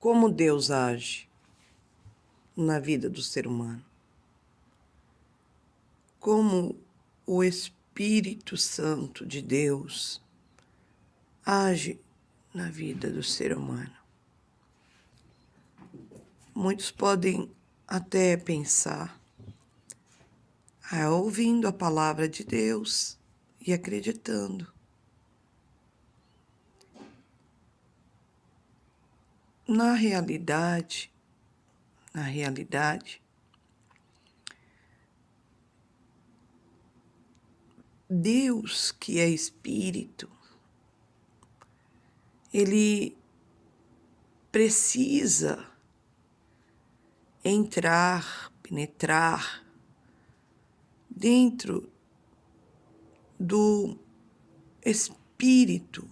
como Deus age na vida do ser humano. Como o Espírito Santo de Deus age na vida do ser humano. Muitos podem até pensar, ouvindo a palavra de Deus e acreditando. Na realidade, Deus, que é Espírito, Ele precisa entrar, penetrar dentro do espírito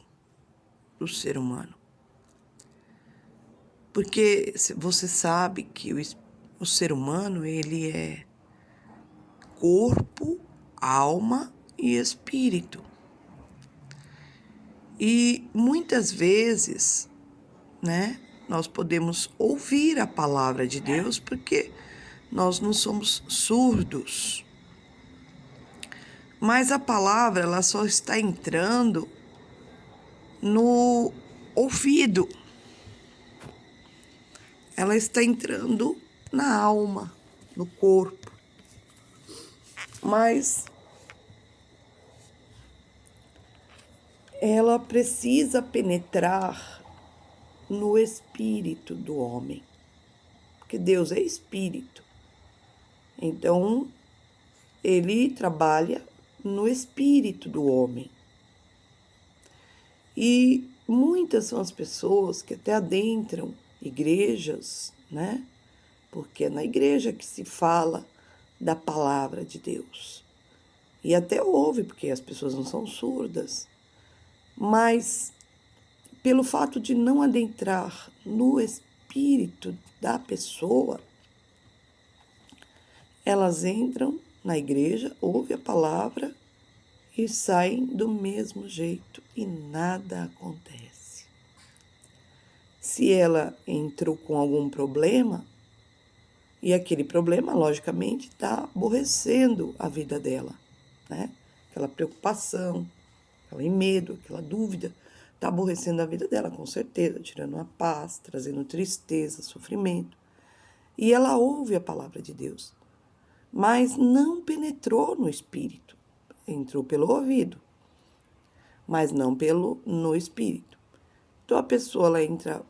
do ser humano. Porque você sabe que o ser humano, ele é corpo, alma e espírito. E muitas vezes, nós podemos ouvir a palavra de Deus porque nós não somos surdos. Mas a palavra, ela só está entrando no ouvido. Ela está entrando na alma, no corpo. Mas ela precisa penetrar no espírito do homem. Porque Deus é espírito. Então, ele trabalha no espírito do homem. E muitas são as pessoas que até adentram igrejas, Porque é na igreja que se fala da palavra de Deus. E até ouve, porque as pessoas não são surdas. Mas, pelo fato de não adentrar no espírito da pessoa, elas entram na igreja, ouvem a palavra e saem do mesmo jeito e nada acontece. Se ela entrou com algum problema, e aquele problema, logicamente, está aborrecendo a vida dela, Aquela preocupação, aquele medo, aquela dúvida, está aborrecendo a vida dela, com certeza, tirando a paz, trazendo tristeza, sofrimento. E ela ouve a palavra de Deus, mas não penetrou no espírito. Entrou pelo ouvido, mas não no espírito. Então a pessoa ela entra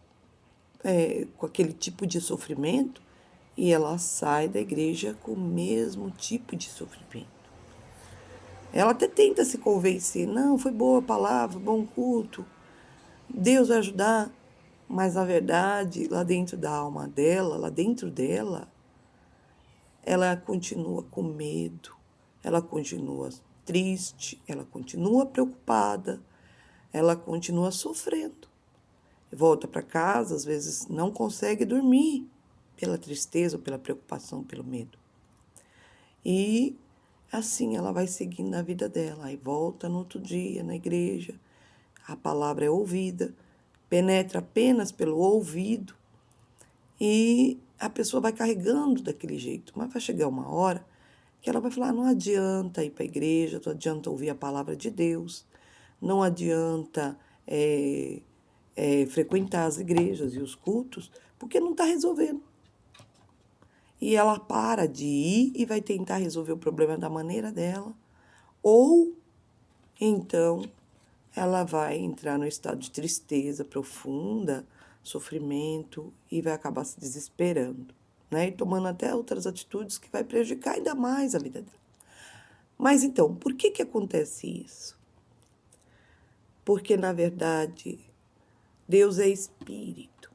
com aquele tipo de sofrimento e ela sai da igreja com o mesmo tipo de sofrimento. Ela até tenta se convencer, não, foi boa a palavra, bom culto, Deus vai ajudar, mas na verdade, lá dentro da alma dela, lá dentro dela, ela continua com medo, ela continua triste, ela continua preocupada, ela continua sofrendo. Volta para casa, às vezes não consegue dormir pela tristeza, pela preocupação, pelo medo. E assim ela vai seguindo a vida dela. Aí volta no outro dia na igreja, a palavra é ouvida, penetra apenas pelo ouvido e a pessoa vai carregando daquele jeito. Mas vai chegar uma hora que ela vai falar, não adianta ir para a igreja, não adianta ouvir a palavra de Deus, não adianta frequentar as igrejas e os cultos, porque não está resolvendo. E ela para de ir e vai tentar resolver o problema da maneira dela, ou então ela vai entrar no estado de tristeza profunda, sofrimento, e vai acabar se desesperando, e tomando até outras atitudes que vai prejudicar ainda mais a vida dela. Mas então, por que acontece isso? Porque, na verdade, Deus é espírito.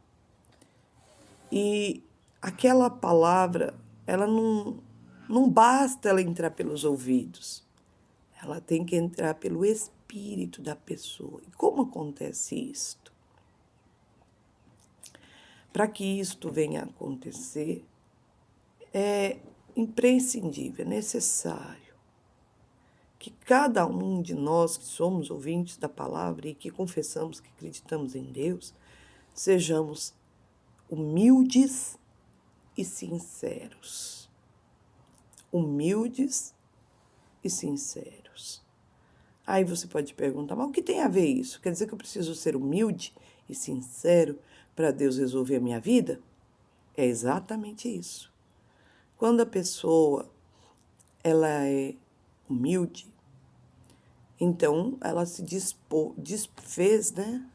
E aquela palavra, ela não basta ela entrar pelos ouvidos. Ela tem que entrar pelo espírito da pessoa. E como acontece isto? Para que isto venha a acontecer, é imprescindível, é necessário que cada um de nós que somos ouvintes da palavra e que confessamos que acreditamos em Deus, sejamos humildes e sinceros. Humildes e sinceros. Aí você pode perguntar, mas o que tem a ver isso? Quer dizer que eu preciso ser humilde e sincero para Deus resolver a minha vida? É exatamente isso. Quando a pessoa ela é humilde, então ela se desfez, né?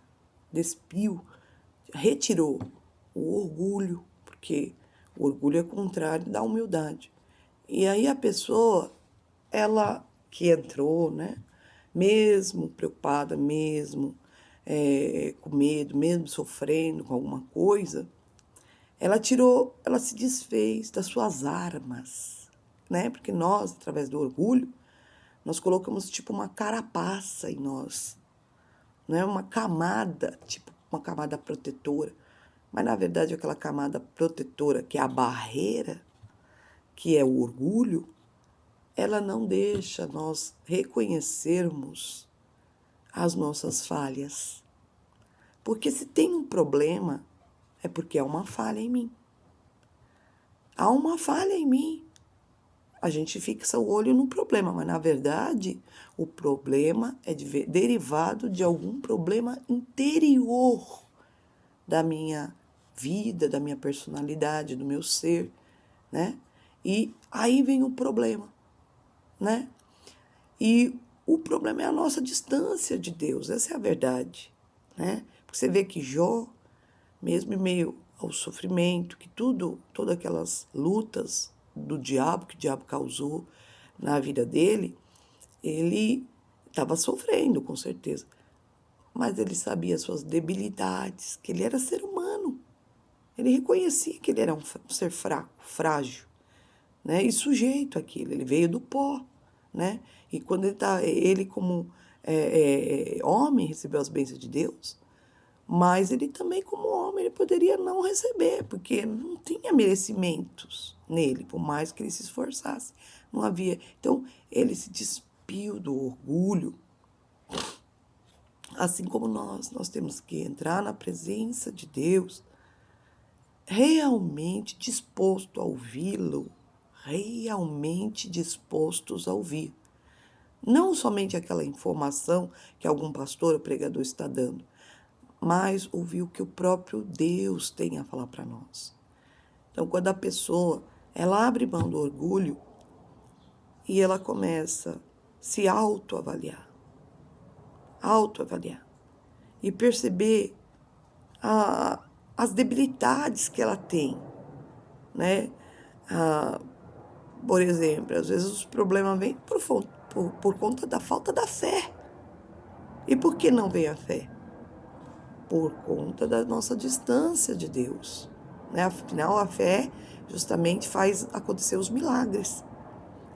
Despiu, retirou o orgulho, porque o orgulho é contrário da humildade. E aí a pessoa, ela que entrou, né? Mesmo preocupada, mesmo com medo, mesmo sofrendo com alguma coisa, ela se desfez das suas armas, né? Porque nós, através do orgulho, nós colocamos tipo uma carapaça em nós, né? Uma camada, tipo uma camada protetora. Mas na verdade aquela camada protetora, que é a barreira, que é o orgulho, ela não deixa nós reconhecermos as nossas falhas. Porque se tem um problema, é porque há uma falha em mim. Há uma falha em mim. A gente fixa o olho no problema, mas na verdade o problema é derivado de algum problema interior da minha vida, da minha personalidade, do meu ser, né? E aí vem o problema, né? E o problema é a nossa distância de Deus, essa é a verdade, né? Porque você vê que Jó, mesmo em meio ao sofrimento, que todas aquelas lutas do diabo, que o diabo causou na vida dele, ele estava sofrendo, com certeza. Mas ele sabia as suas debilidades, que ele era ser humano. Ele reconhecia que ele era um ser fraco, frágil, né? E sujeito àquilo. Ele veio do pó, né? E quando ele como homem recebeu as bênçãos de Deus, mas ele também como homem ele poderia não receber, porque não tinha merecimentos nele, por mais que ele se esforçasse. Não havia. Então, ele se despiu do orgulho. Assim como nós temos que entrar na presença de Deus realmente disposto a ouvi-lo, realmente dispostos a ouvir. Não somente aquela informação que algum pastor ou pregador está dando, mas ouvir o que o próprio Deus tem a falar para nós. Então, quando a pessoa ela abre mão do orgulho e ela começa a se autoavaliar e perceber as debilidades que ela tem, né? Por exemplo, às vezes os problemas vêm por conta da falta da fé. E por que não vem a fé? Por conta da nossa distância de Deus, né? Afinal, a fé justamente faz acontecer os milagres,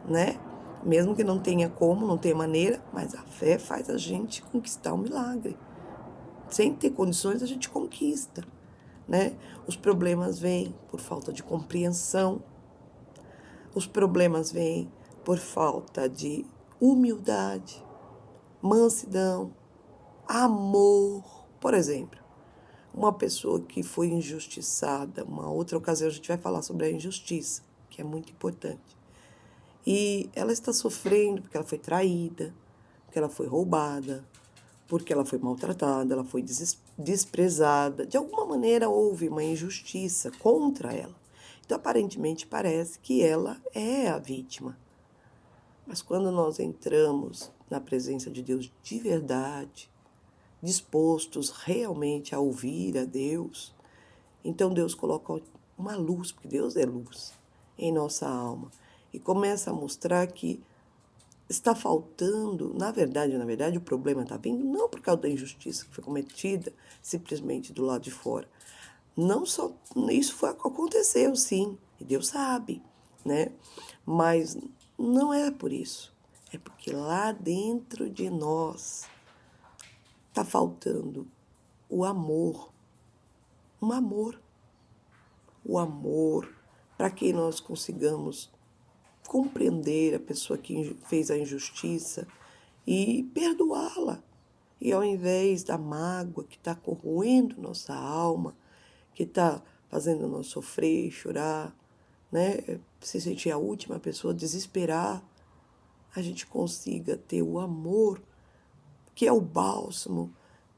né? Mesmo que não tenha como, não tenha maneira, mas a fé faz a gente conquistar o milagre. Sem ter condições, a gente conquista, né? Os problemas vêm por falta de compreensão, os problemas vêm por falta de humildade, mansidão, amor. Por exemplo, uma pessoa que foi injustiçada, uma outra ocasião a gente vai falar sobre a injustiça, que é muito importante. E ela está sofrendo porque ela foi traída, porque ela foi roubada, porque ela foi maltratada, ela foi desprezada. De alguma maneira houve uma injustiça contra ela. Então, aparentemente, parece que ela é a vítima. Mas quando nós entramos na presença de Deus de verdade, dispostos realmente a ouvir a Deus, então Deus coloca uma luz, porque Deus é luz, em nossa alma. E começa a mostrar que está faltando, na verdade, o problema está vindo não por causa da injustiça que foi cometida simplesmente do lado de fora. Não só, aconteceu sim, e Deus sabe, né? Mas não é por isso. É porque lá dentro de nós está faltando o amor. Um amor. O amor para que nós consigamos compreender a pessoa que fez a injustiça e perdoá-la. E ao invés da mágoa que está corroendo nossa alma, que está fazendo nós sofrer, chorar, né? Se sentir a última pessoa, desesperar, a gente consiga ter o amor, que é o bálsamo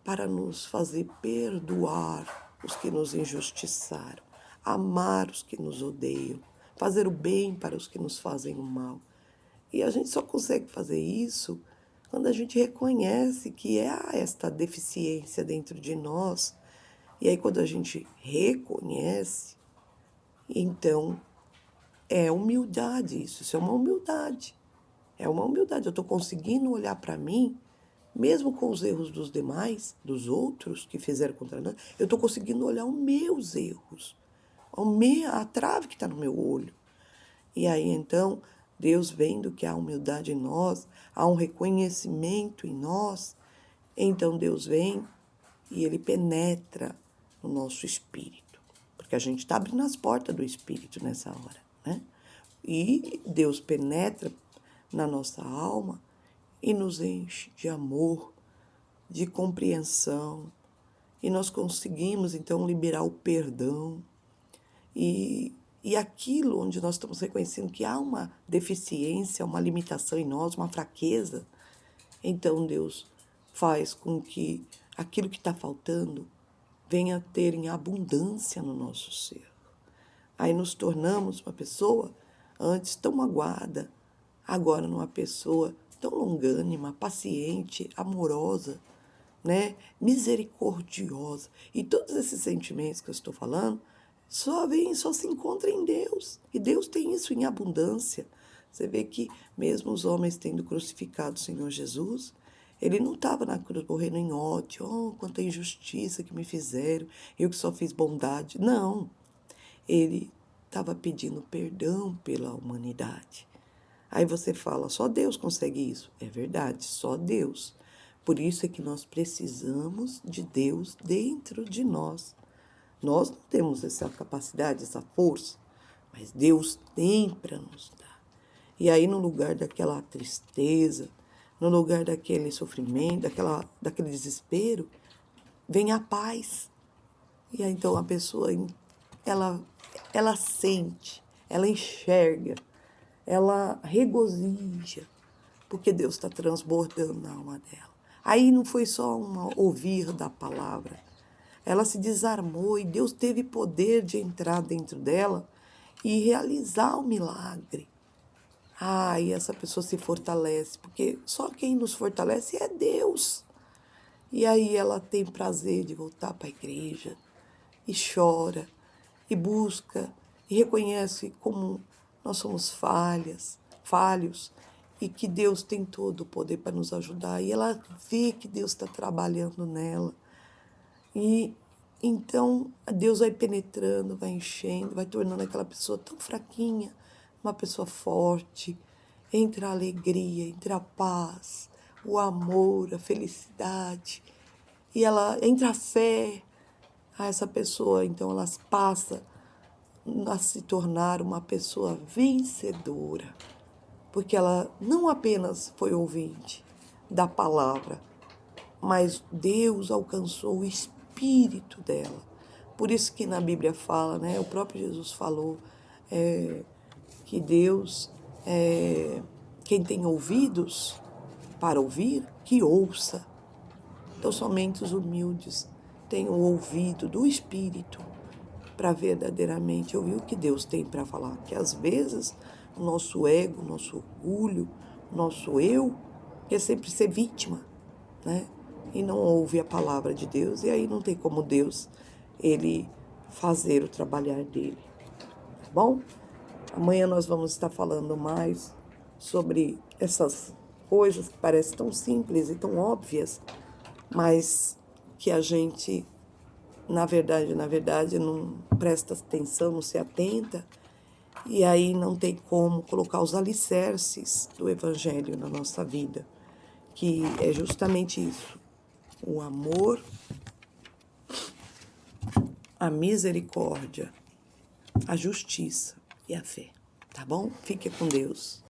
para nos fazer perdoar os que nos injustiçaram, amar os que nos odeiam, fazer o bem para os que nos fazem o mal. E a gente só consegue fazer isso quando a gente reconhece que há esta deficiência dentro de nós. E aí, quando a gente reconhece, então é humildade isso. Isso é uma humildade. É uma humildade. Eu estou conseguindo olhar para mim, mesmo com os erros dos demais, dos outros que fizeram contra nós, eu estou conseguindo olhar os meus erros, a trave que está no meu olho. E aí, então, Deus vendo que há humildade em nós, há um reconhecimento em nós, então Deus vem e Ele penetra no nosso espírito. Porque a gente está abrindo as portas do espírito nessa hora, né? E Deus penetra na nossa alma e nos enche de amor, de compreensão. E nós conseguimos, então, liberar o perdão. E aquilo onde nós estamos reconhecendo que há uma deficiência, uma limitação em nós, uma fraqueza, então Deus faz com que aquilo que está faltando venha ter em abundância no nosso ser. Aí nos tornamos uma pessoa antes tão magoada, agora numa pessoa tão longânima, paciente, amorosa, né? Misericordiosa. E todos esses sentimentos que eu estou falando só se encontram em Deus. E Deus tem isso em abundância. Você vê que mesmo os homens tendo crucificado o Senhor Jesus, ele não estava na cruz morrendo em ódio, oh, quanta injustiça que me fizeram, eu que só fiz bondade. Não, ele estava pedindo perdão pela humanidade. Aí você fala, só Deus consegue isso. É verdade, só Deus. Por isso é que nós precisamos de Deus dentro de nós. Nós não temos essa capacidade, essa força, mas Deus tem para nos dar. E aí, no lugar daquela tristeza, no lugar daquele sofrimento, daquele desespero, vem a paz. E aí, então, a pessoa, ela sente, ela enxerga, ela regozija, porque Deus está transbordando na alma dela. Aí não foi só ouvir da palavra. Ela se desarmou e Deus teve poder de entrar dentro dela e realizar o milagre. E essa pessoa se fortalece, porque só quem nos fortalece é Deus. E aí ela tem prazer de voltar para a igreja e chora e busca e reconhece como nós somos falhos e que Deus tem todo o poder para nos ajudar. E ela vê que Deus está trabalhando nela. E então Deus vai penetrando, vai enchendo, vai tornando aquela pessoa tão fraquinha, uma pessoa forte. Entra a alegria, entra a paz, o amor, a felicidade. E ela entra a fé. Essa pessoa, então, ela passa a se tornar uma pessoa vencedora. Porque ela não apenas foi ouvinte da palavra, mas Deus alcançou o espírito dela. Por isso que na Bíblia fala, né? O próprio Jesus falou que Deus, quem tem ouvidos para ouvir, que ouça. Então somente os humildes têm o ouvido do Espírito para verdadeiramente ouvir o que Deus tem para falar. Que às vezes o nosso ego, o nosso orgulho, o nosso eu quer sempre ser vítima, né? E não ouve a palavra de Deus, e aí não tem como Deus, ele fazer o trabalhar dele, tá bom? Amanhã nós vamos estar falando mais sobre essas coisas que parecem tão simples e tão óbvias, mas que a gente, na verdade, não presta atenção, não se atenta, e aí não tem como colocar os alicerces do Evangelho na nossa vida, que é justamente isso. O amor, a misericórdia, a justiça e a fé, tá bom? Fique com Deus.